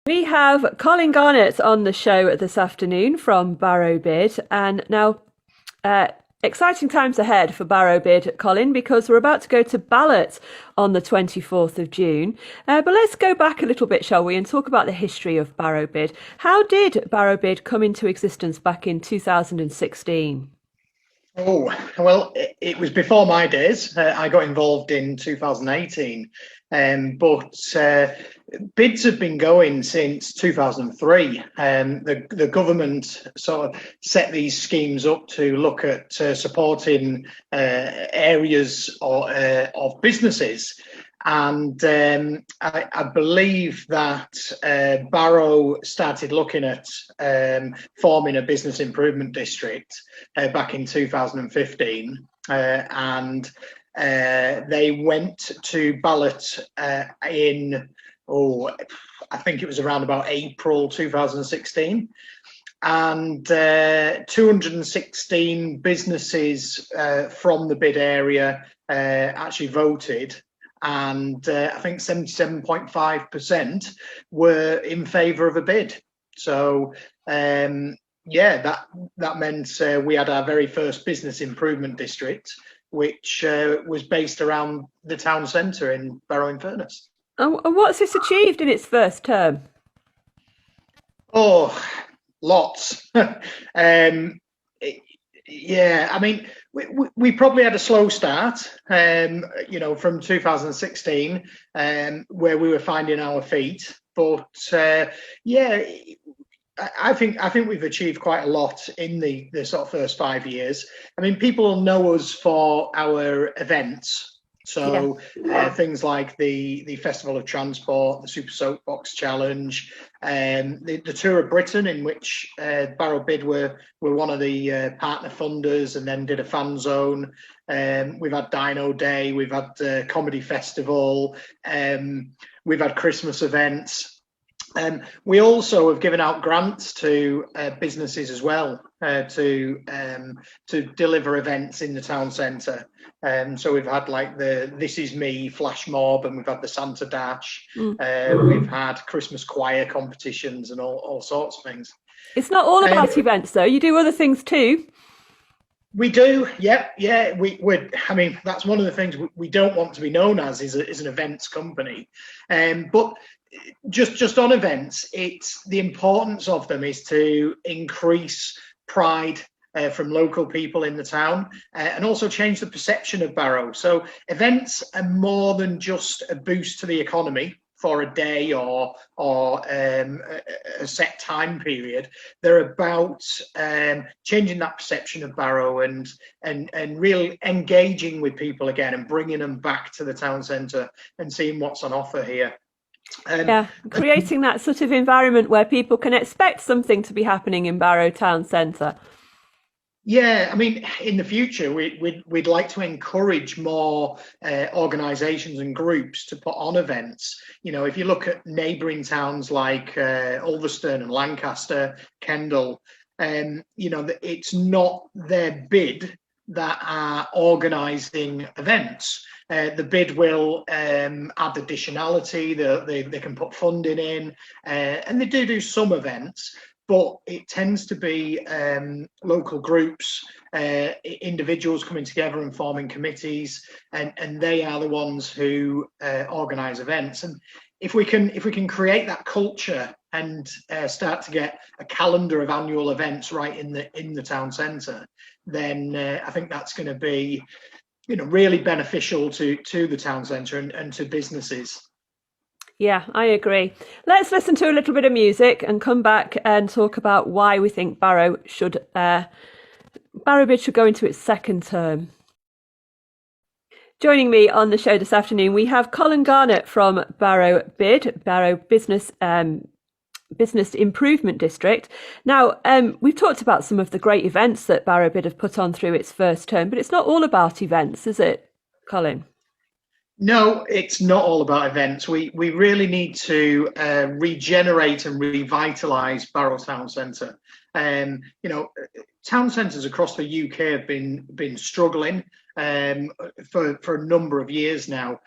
We have Colin Garnett on the show this afternoon from Barrow Bid. And now, exciting times ahead for Barrow Bid, Colin, because we're about to go to ballot on the 24th of June. But let's go back a little bit, shall we, and talk about the history of Barrow Bid. How did Barrow Bid come into existence back in 2016? Oh, well, it was before my days. I got involved in 2018, but bids have been going since 2003. The government sort of set these schemes up to look at supporting areas of businesses. And I believe that Barrow started looking at forming a business improvement district back in 2015, and they went to ballot I think it was around about April 2016. And 216 businesses from the bid area actually voted. And I think 77.5% were in favour of a bid. So that meant we had our very first business improvement district, which was based around the town centre in Barrow-in-Furness. And what's this achieved in its first term? Oh, lots. Yeah, I mean, we probably had a slow start, from 2016, where we were finding our feet. But I think we've achieved quite a lot in the sort of first 5 years. I mean, people know us for our events. So things like the Festival of Transport, the Super Soapbox Challenge, the Tour of Britain, in which Barrow Bid were one of the partner funders, and then did a fan zone. We've had Dino Day, we've had Comedy Festival, we've had Christmas events. We also have given out grants to businesses as well to deliver events in the town centre. So we've had like the This Is Me flash mob, and we've had the Santa Dash. We've had Christmas choir competitions and all sorts of things. It's not all about events, though. You do other things too. We do, yeah. I mean, that's one of the things we don't want to be known as is an events company, but just on events, it's the importance of them is to increase pride from local people in the town, and also change the perception of Barrow. So events are more than just a boost to the economy for a day or a set time period. They're about changing that perception of Barrow and really engaging with people again and bringing them back to the town centre and seeing what's on offer here. Creating that sort of environment where people can expect something to be happening in Barrow Town Centre. Yeah, I mean, in the future, we'd like to encourage more organisations and groups to put on events. You know, if you look at neighbouring towns like Ulverston and Lancaster, Kendal, it's not their bid that are organising events. The bid will add additionality. They can put funding in, and they do some events. But it tends to be local groups, individuals coming together and forming committees, and they are the ones who organise events. And if we can create that culture and start to get a calendar of annual events right in the town centre, then I think that's going to be, really beneficial to the town centre and to businesses. Yeah, I agree. Let's listen to a little bit of music and come back and talk about why we think Barrow Bid should go into its second term. Joining me on the show this afternoon, we have Colin Garnett from Barrow Bid, Barrow Business Improvement District. Now, we've talked about some of the great events that Barrow Bid have put on through its first term, but it's not all about events, is it, Colin? No, it's not all about events. We really need to regenerate and revitalise Barrow Town Centre. Town centres across the UK have been struggling for a number of years now.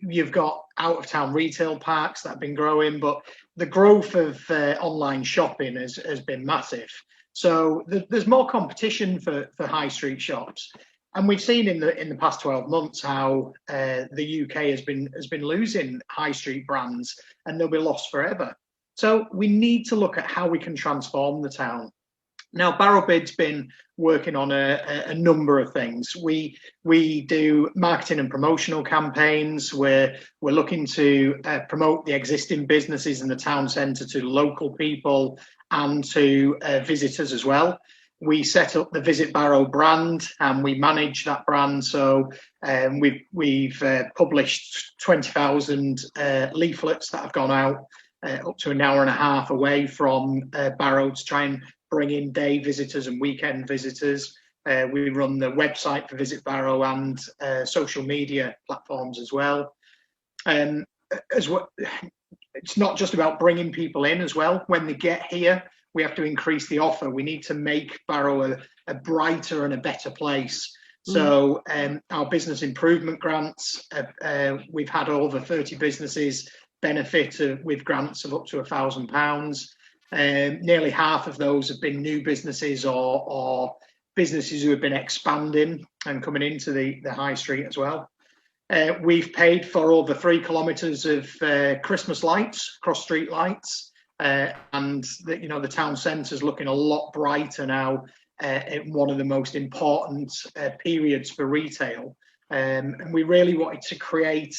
You've got out of town retail parks that have been growing, but the growth of online shopping has been massive. So there's more competition for high street shops, and we've seen in the past 12 months how the UK has been losing high street brands, and they'll be lost forever. So we need to look at how we can transform the town. Now, Barrow Bid's been working on a number of things. We do marketing and promotional campaigns. We're looking to promote the existing businesses in the town centre to local people and to visitors as well. We set up the Visit Barrow brand, and we manage that brand. So we've published 20,000 leaflets that have gone out up to an hour and a half away from Barrow to try and bring in day visitors and weekend visitors. We run the website for Visit Barrow and social media platforms as well. It's not just about bringing people in as well. When they get here, we have to increase the offer. We need to make Barrow a brighter and a better place. So our business improvement grants, we've had over 30 businesses benefit with grants of up to £1,000. Nearly half of those have been new businesses or businesses who have been expanding and coming into the high street as well. We've paid for over 3 kilometres of Christmas lights, cross street lights, and the town centre is looking a lot brighter now in one of the most important periods for retail. And we really wanted to create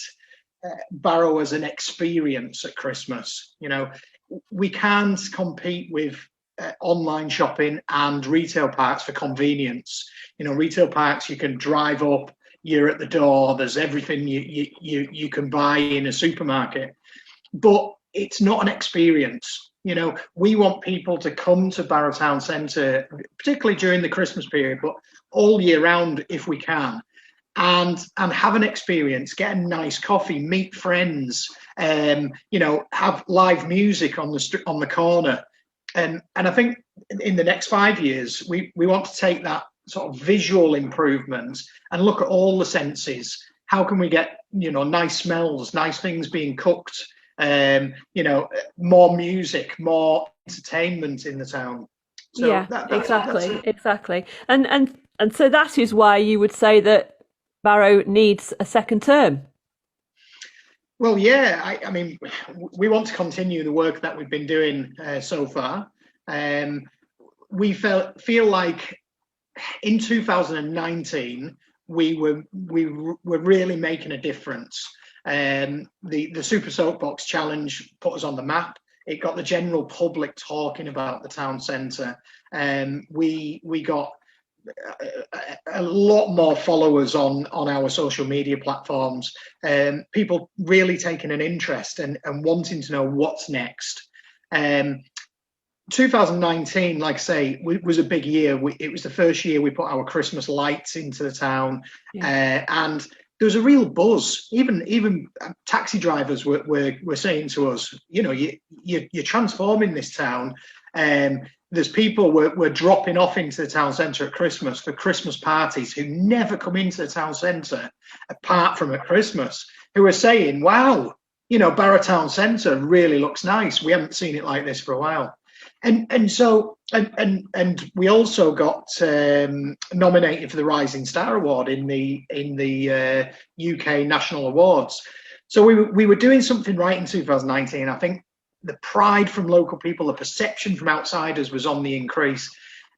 Barrow as an experience at Christmas. We can't compete with online shopping and retail parks for convenience. Retail parks, you can drive up, you're at the door, there's everything you can buy in a supermarket, but it's not an experience. We want people to come to Barrow Town Centre, particularly during the Christmas period, but all year round if we can, and have an experience, get a nice coffee, meet friends, have live music on the corner. And I think in the next 5 years, we want to take that sort of visual improvements and look at all the senses. How can we get, nice smells, nice things being cooked, more music, more entertainment in the town. So yeah, exactly. And so that is why you would say that Barrow needs a second term. Well, yeah, I mean, we want to continue the work that we've been doing so far. We feel like in 2019 we were really making a difference. The Super Soapbox Challenge put us on the map. It got the general public talking about the town centre. We got a lot more followers on our social media platforms, people really taking an interest and wanting to know what's next. 2019, like I say, was a big year. It was the first year we put our Christmas lights into the town, and there was a real buzz. Even taxi drivers were saying to us, you're transforming this town. There's people were dropping off into the town centre at Christmas for Christmas parties who never come into the town centre apart from at Christmas, who are saying, wow, Barrow Town Centre really looks nice. We haven't seen it like this for a while. And so we also got nominated for the Rising Star Award in the UK National Awards. So we were doing something right in 2019. I think the pride from local people, the perception from outsiders was on the increase.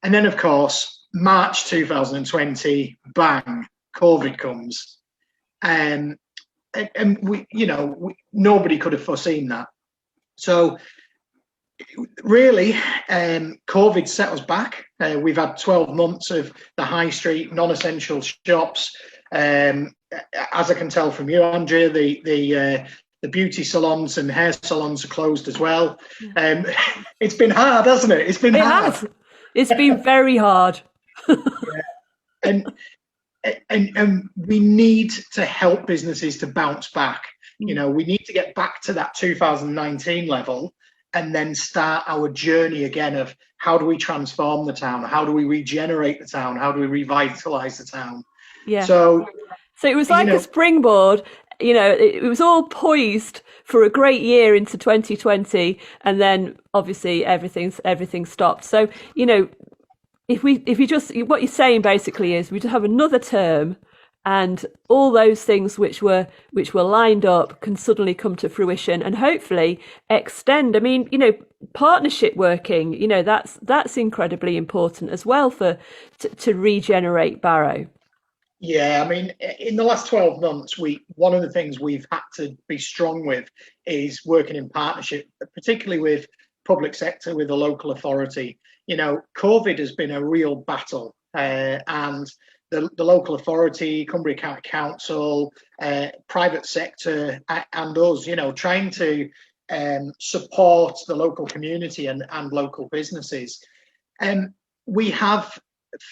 And then, of course, March 2020, bang, COVID comes. And nobody could have foreseen that. So really, COVID set us back. We've had 12 months of the high street, non-essential shops. As I can tell from you, Andrea, the beauty salons and hair salons are closed as well. It's been hard, hasn't it? It's been hard. It's been very hard. Yeah. And we need to help businesses to bounce back. We need to get back to that 2019 level and then start our journey again of how do we transform the town? How do we regenerate the town? How do we revitalize the town? Yeah. So it was like a springboard. it was all poised for a great year into 2020, and then obviously everything stopped. So, if you just, what you're saying basically is we just have another term, and all those things which were lined up can suddenly come to fruition and hopefully extend. I mean, partnership working, that's incredibly important as well to regenerate Barrow. Yeah, I mean, in the last 12 months, one of the things we've had to be strong with is working in partnership, particularly with public sector, with the local authority. COVID has been a real battle, and the local authority, Cumbria County Council, private sector, and us, trying to support the local community and local businesses. We have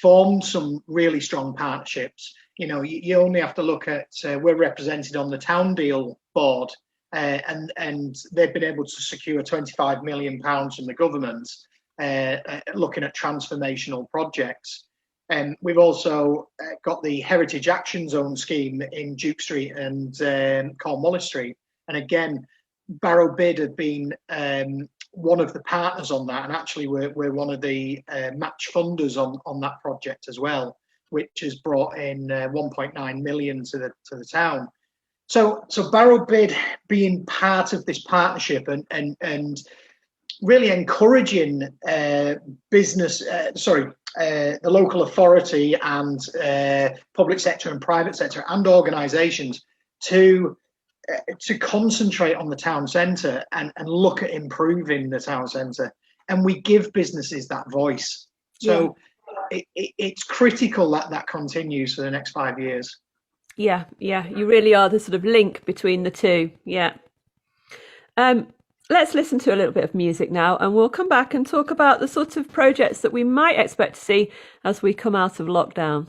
formed some really strong partnerships. You only have to look at, we're represented on the Town Deal board, and they've been able to secure £25 million from the government, looking at transformational projects. And we've also got the Heritage Action Zone scheme in Duke Street and Cornwallis Street. And again, Barrow Bid have been one of the partners on that, and actually we're one of the match funders on that project as well, which has brought in 1.9 million to the town. So Barrow Bid being part of this partnership and really encouraging the local authority and public sector and private sector and organisations to concentrate on the town centre and look at improving the town centre, and we give businesses that voice. So it's critical that continues for the next 5 years. Yeah, you really are the sort of link between the two. Yeah. Let's listen to a little bit of music now, and we'll come back and talk about the sort of projects that we might expect to see as we come out of lockdown.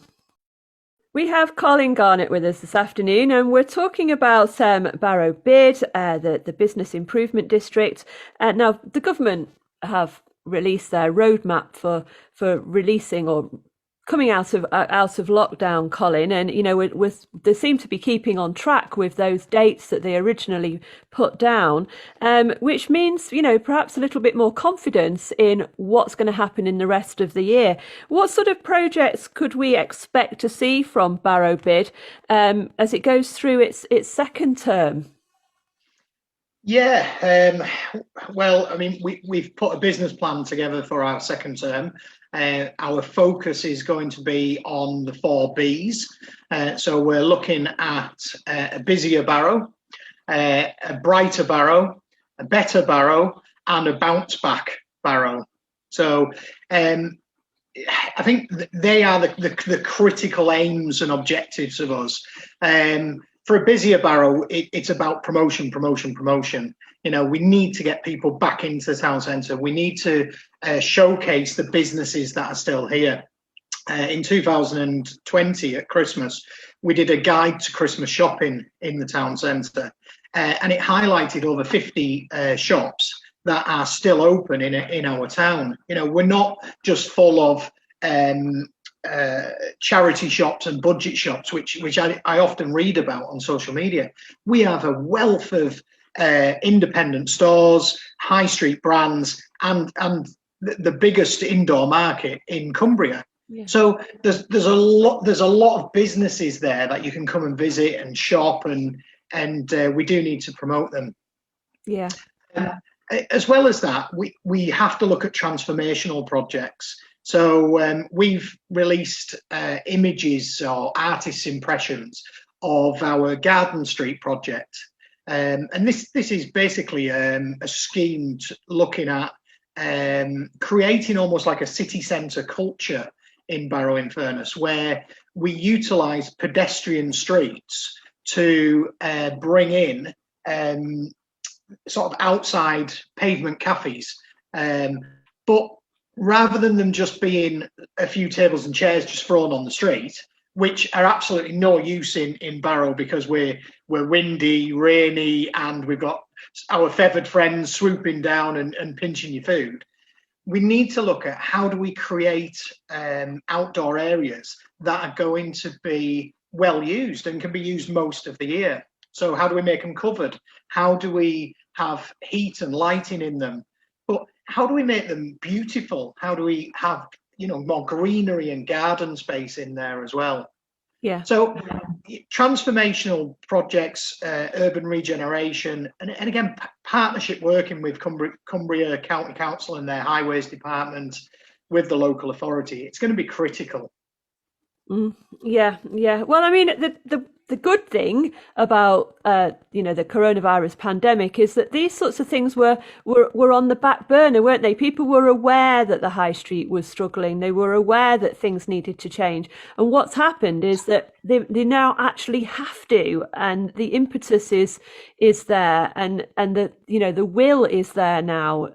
We have Colin Garnett with us this afternoon, and we're talking about Barrow Bid, the Business Improvement District. Now, the government have released their roadmap for releasing or coming out of lockdown, Colin, and they seem to be keeping on track with those dates that they originally put down, which means perhaps a little bit more confidence in what's going to happen in the rest of the year. What sort of projects could we expect to see from Barrow Bid as it goes through its second term? Yeah, well, I mean, we've put a business plan together for our second term. Our focus is going to be on the 4 Bs. So we're looking at a busier Barrow, a brighter Barrow, a better Barrow, and a bounce back Barrow. So I think they are the critical aims and objectives of us. For a busier Barrow, it's about promotion. We need to get people back into the town centre. We need to showcase the businesses that are still here. In 2020 at Christmas, we did a guide to Christmas shopping in the town centre, and it highlighted over 50 shops that are still open in our town. We're not just full of charity shops and budget shops, which I often read about on social media. We have a wealth of independent stores, high street brands, and the biggest indoor market in Cumbria. Yeah. So there's a lot of businesses there that you can come and visit and shop, and we do need to promote them. Yeah. As well as that, we have to look at transformational projects. So we've released images or artists' impressions of our Garden Street project. And this is basically a scheme looking at creating almost like a city centre culture in Barrow-in-Furness, where we utilise pedestrian streets to bring in sort of outside pavement cafes. But rather than them just being a few tables and chairs just thrown on the street, which are absolutely no use in Barrow because we're windy, rainy, and we've got our feathered friends swooping down and pinching your food. We need to look at how do we create outdoor areas that are going to be well used and can be used most of the year. So how do we make them covered? How do we have heat and lighting in them? But how do we make them beautiful? How do we have, more greenery and garden space in there as well? Yeah. So transformational projects, urban regeneration, and again, partnership working with Cumbria County Council and their highways department with the local authority, it's going to be critical. Yeah. Well, I mean, the good thing about the coronavirus pandemic is that these sorts of things were on the back burner, weren't they? People were aware that the high street was struggling. They were aware that things needed to change. And what's happened is that they now actually have to, and the impetus is there, and the will is there now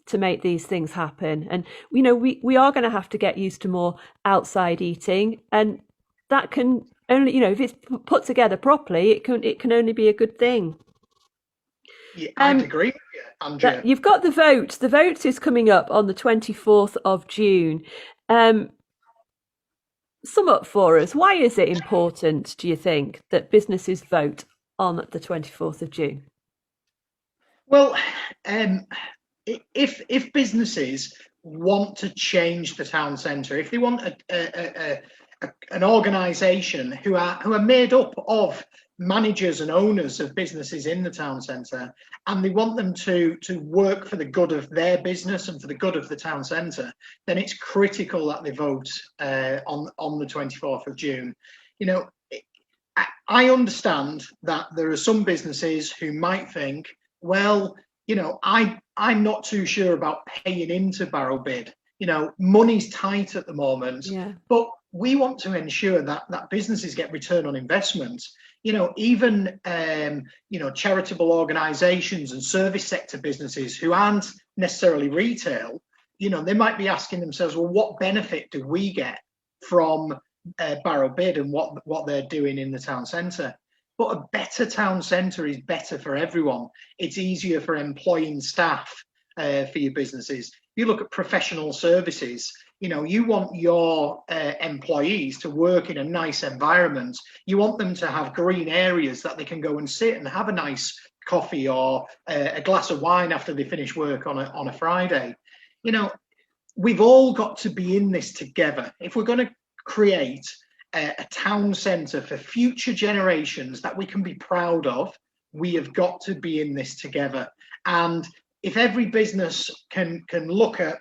to make these things happen. And we are going to have to get used to more outside eating, and that can only, if it's put together properly, it can only be a good thing. Yeah, I'd agree with you, Andrea. You've got the vote. The vote is coming up on the 24th of June. Sum up for us. Why is it important, do you think, that businesses vote on the 24th of June? Well, if businesses want to change the town centre, if they want an organisation who are made up of managers and owners of businesses in the town centre, and they want them to work for the good of their business and for the good of the town centre, then it's critical that they vote on the 24th of June. I understand that there are some businesses who might think, well, I'm not too sure about paying into Barrow Bid. Money's tight at the moment, but we want to ensure that businesses get return on investment. Even charitable organisations and service sector businesses who aren't necessarily retail, they might be asking themselves, well, what benefit do we get from Barrow Bid and what they're doing in the town centre? But a better town centre is better for everyone. It's easier for employing staff for your businesses. If you look at professional services, you want your employees to work in a nice environment. You want them to have green areas that they can go and sit and have a nice coffee or a glass of wine after they finish work on a Friday. We've all got to be in this together. If we're going to create a town centre for future generations that we can be proud of, we have got to be in this together. And if every business can look at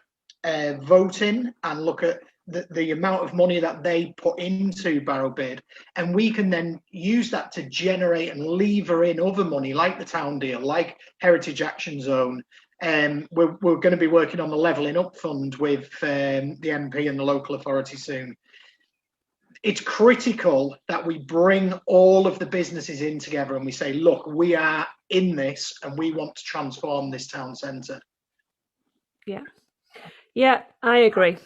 voting and look at the amount of money that they put into Barrow Bid, and we can then use that to generate and lever in other money like the town deal, like Heritage Action Zone. We're going to be working on the Levelling Up Fund with the MP and the local authority soon. It's critical that we bring all of the businesses in together and we say, look, we are in this and we want to transform this town centre. Yeah, I agree.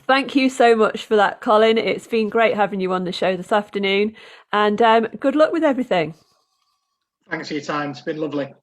Thank you so much for that, Colin. It's been great having you on the show this afternoon, and good luck with everything. Thanks for your time. It's been lovely.